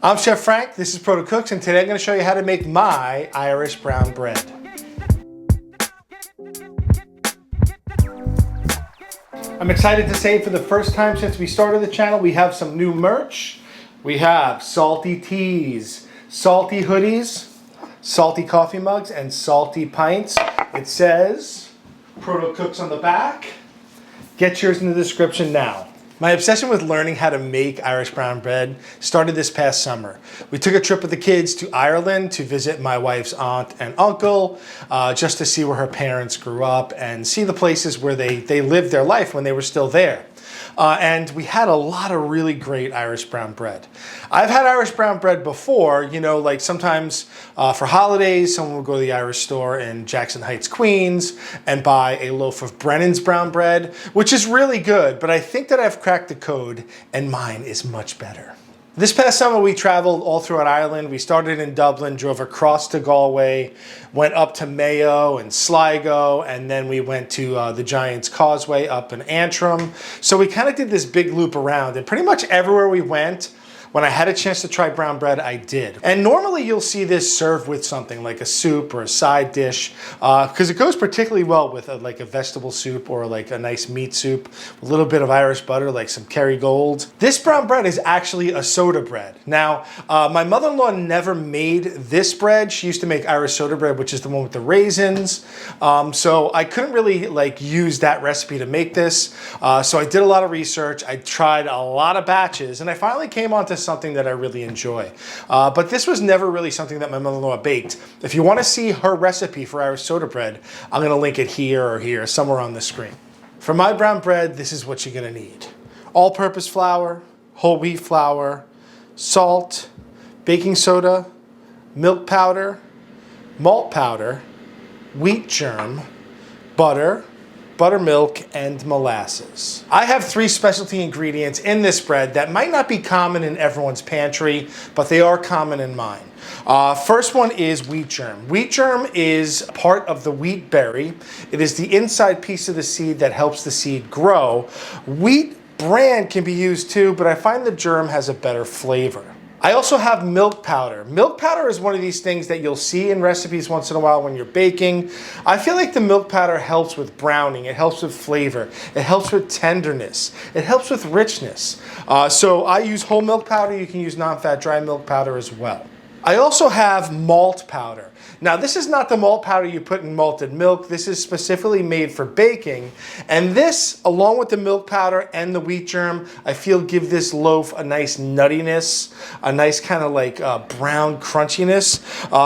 I'm Chef Frank, this is Protocooks, and today I'm going to show you how to make my Irish brown bread. I'm excited to say for the first time since we started the channel, we have some new merch. We have salty teas, salty hoodies, salty coffee mugs, and salty pints. It says Protocooks on the back. Get yours in the description now. My obsession with learning how to make Irish brown bread started this past summer. We took a trip with the kids to Ireland to visit my wife's aunt and uncle, just to see where her parents grew up and see the places where they lived their life when they were still there. And we had a lot of really great Irish brown bread. I've had Irish brown bread before, you know, like sometimes for holidays, someone would go to the Irish store in Jackson Heights, Queens, and buy a loaf of Brennan's brown bread, which is really good, but I think that I've cracked the code and mine is much better. This past summer, we traveled all throughout Ireland. We started in Dublin, drove across to Galway, went up to Mayo and Sligo, and then we went to the Giant's Causeway up in Antrim. So we kind of did this big loop around, and pretty much everywhere we went, when I had a chance to try brown bread, I did. And normally you'll see this served with something like a soup or a side dish, because it goes particularly well with like a vegetable soup or like a nice meat soup, a little bit of Irish butter, like some Kerrygold. This brown bread is actually a soda bread. Now, my mother-in-law never made this bread. She used to make Irish soda bread, which is the one with the raisins. So I couldn't really like use that recipe to make this. So I did a lot of research. I tried a lot of batches, and I finally came onto something that I really enjoy. But this was never really something that my mother-in-law baked. If you want to see her recipe for Irish soda bread, I'm going to link it here or here, somewhere on the screen. For my brown bread, this is what you're going to need. All-purpose flour, whole wheat flour, salt, baking soda, milk powder, malt powder, wheat germ, butter, buttermilk, and molasses. I have 3 specialty ingredients in this bread that might not be common in everyone's pantry, but they are common in mine. First one is wheat germ. Wheat germ is part of the wheat berry. It is the inside piece of the seed that helps the seed grow. Wheat bran can be used too, but I find the germ has a better flavor. I also have milk powder. Milk powder is one of these things that you'll see in recipes once in a while when you're baking. I feel like the milk powder helps with browning. It helps with flavor. It helps with tenderness. It helps with richness. So I use whole milk powder. You can use non-fat dry milk powder as well. I also have malt powder. Now, this is not the malt powder you put in malted milk. This is specifically made for baking. And this, along with the milk powder and the wheat germ, I feel give this loaf a nice nuttiness, a nice kind of like brown crunchiness.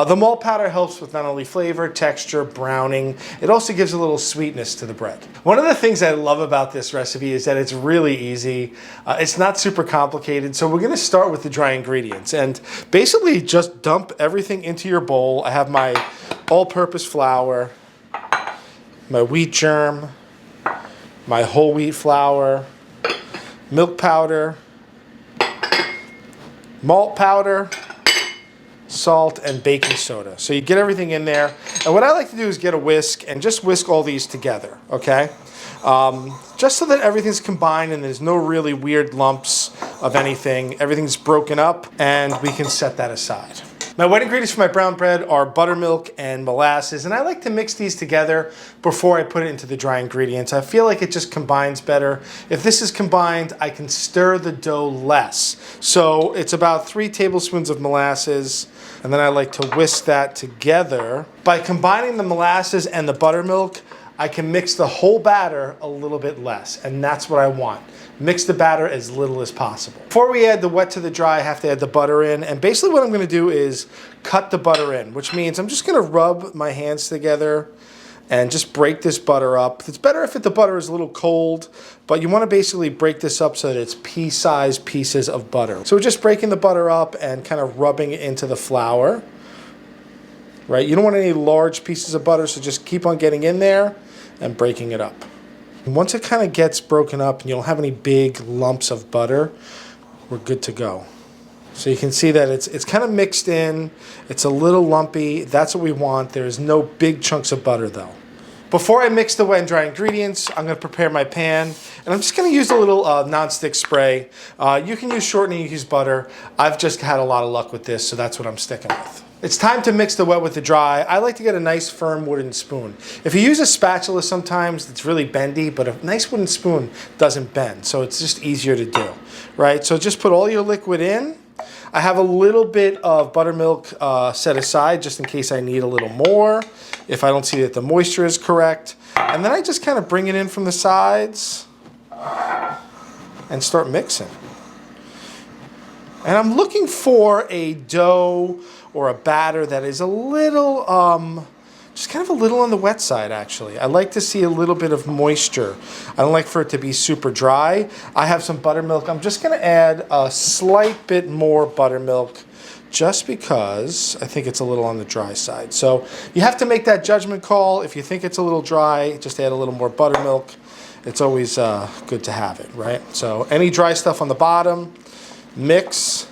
The malt powder helps with not only flavor, texture, browning. It also gives a little sweetness to the bread. One of the things I love about this recipe is that it's really easy. It's not super complicated. So we're going to start with the dry ingredients and basically just dump everything into your bowl. I have my all-purpose flour, my wheat germ, my whole wheat flour, milk powder, malt powder, salt, and baking soda. So you get everything in there. And what I like to do is get a whisk and just whisk all these together, okay? Just so that everything's combined and there's no really weird lumps of anything. Everything's broken up and we can set that aside. My wet ingredients for my brown bread are buttermilk and molasses, and I like to mix these together before I put it into the dry ingredients. I feel like it just combines better. If this is combined, I can stir the dough less. So it's about 3 tablespoons of molasses, and then I like to whisk that together. By combining the molasses and the buttermilk, I can mix the whole batter a little bit less, and that's what I want. Mix the batter as little as possible. Before we add the wet to the dry, I have to add the butter in, and basically what I'm gonna do is cut the butter in, which means I'm just gonna rub my hands together and just break this butter up. It's better if the butter is a little cold, but you wanna basically break this up so that it's pea-sized pieces of butter. So we're just breaking the butter up and kind of rubbing it into the flour, right? You don't want any large pieces of butter, so just keep on getting in there and breaking it up. And once it kind of gets broken up and you don't have any big lumps of butter, we're good to go. So you can see that it's kind of mixed in. It's a little lumpy. That's what we want. There's no big chunks of butter though. Before I mix the wet and dry ingredients, I'm gonna prepare my pan, and I'm just gonna use a little non-stick spray. You can use shortening, you can use butter. I've just had a lot of luck with this, so that's what I'm sticking with. It's time to mix the wet with the dry. I like to get a nice firm wooden spoon. If you use a spatula sometimes, it's really bendy, but a nice wooden spoon doesn't bend, so it's just easier to do, right? So just put all your liquid in. I have a little bit of buttermilk set aside just in case I need a little more, if I don't see that the moisture is correct. And then I just kind of bring it in from the sides and start mixing. And I'm looking for a dough or a batter that is a little, just kind of a little on the wet side, actually. I like to see a little bit of moisture. I don't like for it to be super dry. I have some buttermilk. I'm just gonna add a slight bit more buttermilk just because I think it's a little on the dry side. So you have to make that judgment call. If you think it's a little dry, just add a little more buttermilk. It's always good to have it, right? So any dry stuff on the bottom, mix.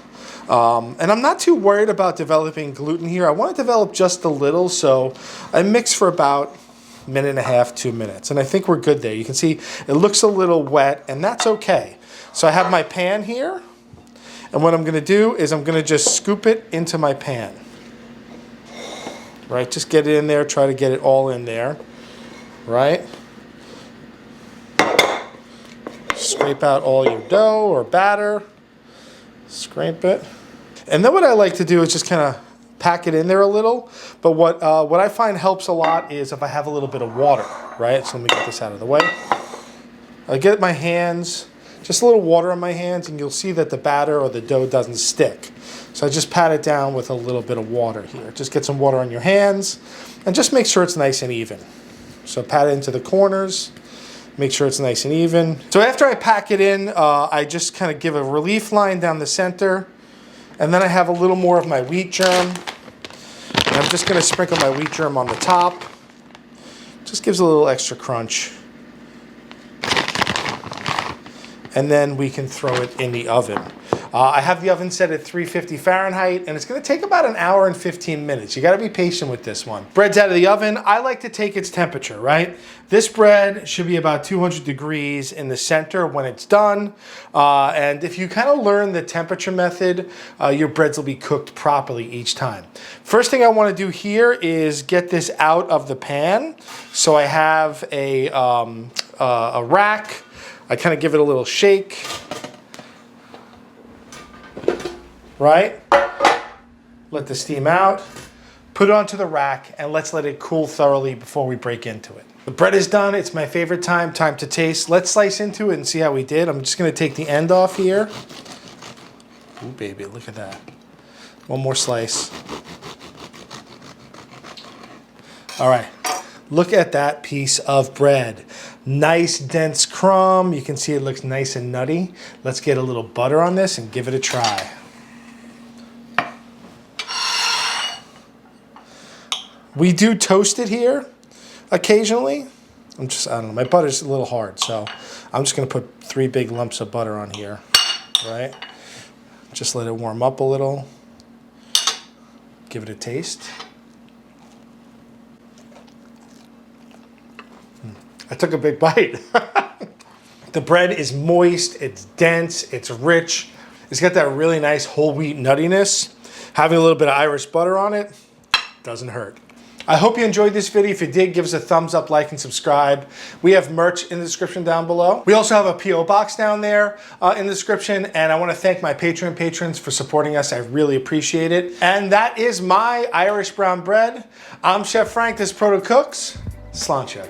And I'm not too worried about developing gluten here. I want to develop just a little, so I mix for about a minute and a half, 2 minutes. And I think we're good there. You can see it looks a little wet, and that's okay. So I have my pan here, and what I'm going to do is I'm going to just scoop it into my pan. Right, just get it in there, try to get it all in there, right? Scrape out all your dough or batter. Scrape it. And then what I like to do is just kind of pack it in there a little. But what I find helps a lot is if I have a little bit of water, right? So let me get this out of the way. I get my hands, just a little water on my hands, and you'll see that the batter or the dough doesn't stick. So I just pat it down with a little bit of water here. Just get some water on your hands and just make sure it's nice and even. So pat it into the corners. Make sure it's nice and even. So after I pack it in, I just kind of give a relief line down the center. And then I have a little more of my wheat germ. And I'm just going to sprinkle my wheat germ on the top. Just gives a little extra crunch. And then we can throw it in the oven. I have the oven set at 350 Fahrenheit, and it's going to take about an hour and 15 minutes. You got to be patient with this one. Bread's out of the oven. I like to take its temperature, right? This bread should be about 200 degrees in the center when it's done. And if you kind of learn the temperature method, your breads will be cooked properly each time. First thing I want to do here is get this out of the pan. So I have a rack. I kind of give it a little shake. Right? Let the steam out, put it onto the rack, and let's let it cool thoroughly before we break into it. The bread is done. It's my favorite time to taste. Let's slice into it and see how we did. I'm just going to take the end off here. Ooh, baby, look at that. One more slice. All right, look at that piece of bread. Nice dense crumb. You can see it looks nice and nutty. Let's get a little butter on this and give it a try. We do toast it here occasionally. I don't know, my butter's a little hard, so I'm just gonna put 3 big lumps of butter on here, right? Just let it warm up a little. Give it a taste. I took a big bite. The bread is moist, it's dense, it's rich. It's got that really nice whole wheat nuttiness. Having a little bit of Irish butter on it doesn't hurt. I hope you enjoyed this video. If you did, give us a thumbs up, like, and subscribe. We have merch in the description down below. We also have a P.O. box down there in the description, and I want to thank my Patreon patrons for supporting us. I really appreciate it. And that is my Irish brown bread. I'm Chef Frank. This is Protocooks. Sláinte.